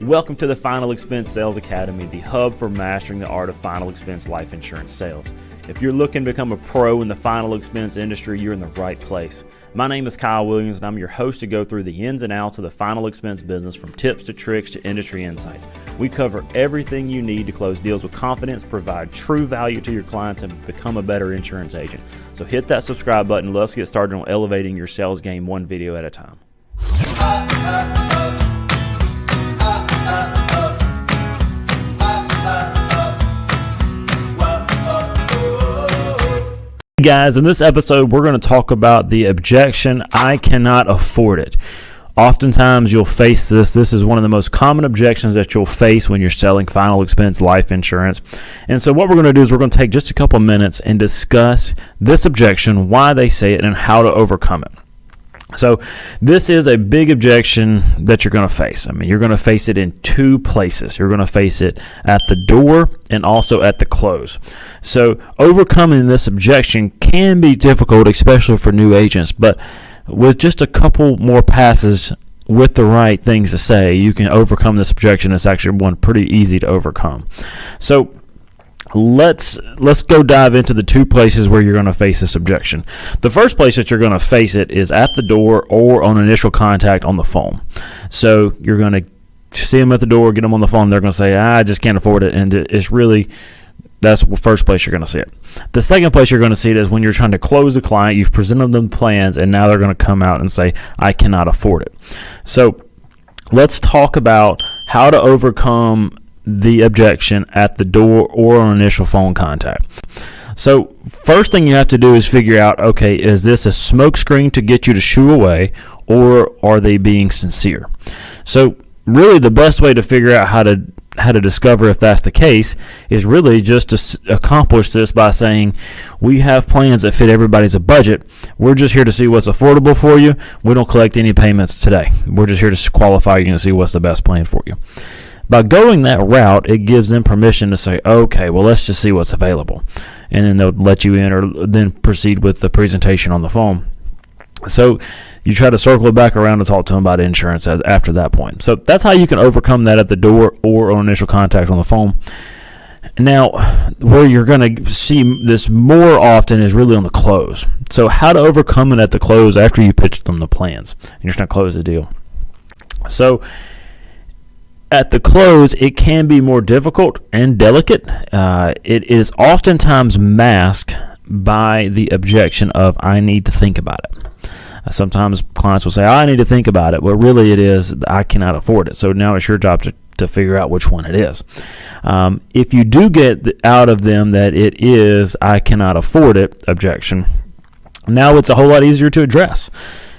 Welcome to the Final Expense Sales Academy, the hub for mastering the art of final expense life insurance sales. If you're looking to become a pro in the final expense industry, you're in the right place. My name is Kyle Williams, and I'm your host to go through the ins and outs of the final expense business, from tips to tricks to industry insights. We cover everything you need to close deals with confidence, provide true value to your clients, and become a better insurance agent. So hit that subscribe button and let's get started on elevating your sales game one video at a time. Hey guys, in this episode we're going to talk about the objection, I cannot afford it. Oftentimes you'll face this. This is one of the most common objections that you'll face when you're selling final expense life insurance. And so what we're going to do is we're going to take just a couple minutes and discuss this objection, why they say it, and how to overcome it. So this is a big objection that you're going to face. I mean, you're going to face it in two places. You're going to face it at the door and also at the close. So overcoming this objection can be difficult, especially for new agents, but with just a couple more passes with the right things to say, you can overcome this objection. It's actually one pretty easy to overcome. So let's go dive into the two places where you're going to face this objection. The first place that you're going to face it is at the door or on initial contact on the phone. So you're going to see them at the door, get them on the phone. They're going to say, I just can't afford it. And that's the first place you're going to see it. The second place you're going to see it is when you're trying to close a client. You've presented them plans, and now they're going to come out and say, I cannot afford it. So let's talk about how to overcome the objection at the door or on initial phone contact. So first thing you have to do is figure out, okay, is this a smokescreen to get you to shoo away, or are they being sincere? So really the best way to figure out how to discover if that's the case is really just to accomplish this by saying, we have plans that fit everybody's budget. We're just here to see what's affordable for you. We don't collect any payments today. We're just here to qualify you and see what's the best plan for you. By going that route, it gives them permission to say, okay, well, let's just see what's available. And then they'll let you in, or then proceed with the presentation on the phone. So you try to circle it back around and talk to them about insurance after that point. So that's how you can overcome that at the door or on initial contact on the phone. Now, where you're going to see this more often is really on the close. So how to overcome it at the close after you pitch them the plans and you're going to close the deal. So at the close, it can be more difficult and delicate. It is oftentimes masked by the objection of, I need to think about it. Sometimes clients will say, I need to think about it. Well, really it is, I cannot afford it. So now it's your job to figure out which one it is. If you do get out of them that it is, I cannot afford it objection, now it's a whole lot easier to address.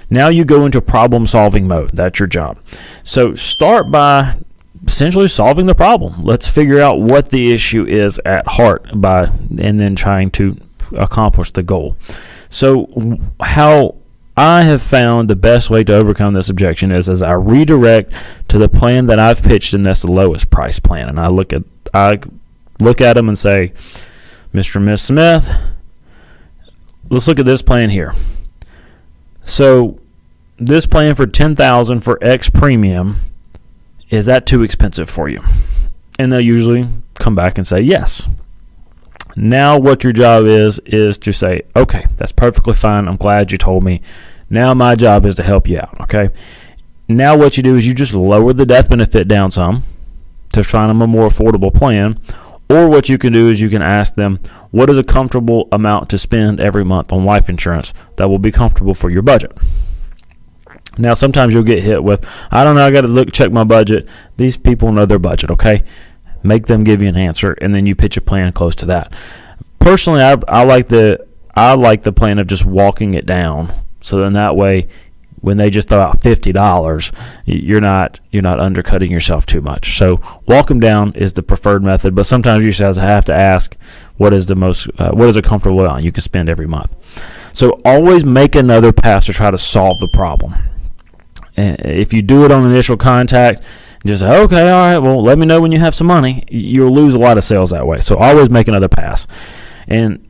Now you go into problem-solving mode. That's your job. So start by essentially solving the problem. Let's figure out what the issue is at heart and then trying to accomplish the goal. So how I have found the best way to overcome this objection is as I redirect to the plan that I've pitched, and that's the lowest price plan. And I look at them and say, Mr. and Ms. Smith, let's look at this plan here. So this plan for $10,000 for X premium, is that too expensive for you? And they'll usually come back and say yes. Now what your job is to say, okay, that's perfectly fine. I'm glad you told me. Now my job is to help you out, okay? Now what you do is you just lower the death benefit down some to find them a more affordable plan. Or what you can do is you can ask them, what is a comfortable amount to spend every month on life insurance that will be comfortable for your budget? Now, sometimes you'll get hit with, I don't know, I got to check my budget. These people know their budget, okay? Make them give you an answer, and then you pitch a plan close to that. Personally, I like the plan of just walking it down. So then that way, when they just throw out $50, you're not undercutting yourself too much. So walk them down is the preferred method, but sometimes you just have to ask, what is a comfortable amount you can spend every month? So always make another pass to try to solve the problem. If you do it on initial contact, just say, okay, all right, well, let me know when you have some money. You'll lose a lot of sales that way. So always make another pass. And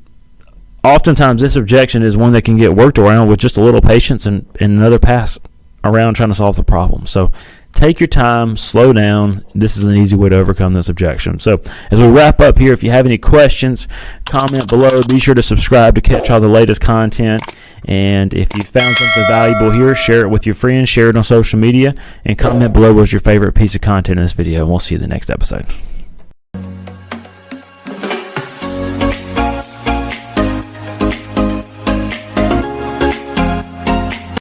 oftentimes this objection is one that can get worked around with just a little patience and another pass around trying to solve the problem. So take your time, slow down. This is an easy way to overcome this objection. So as we wrap up here, if you have any questions, comment below. Be sure to subscribe to catch all the latest content. And if you found something valuable here, share it with your friends, share it on social media, and comment below what's your favorite piece of content in this video. And we'll see you in the next episode.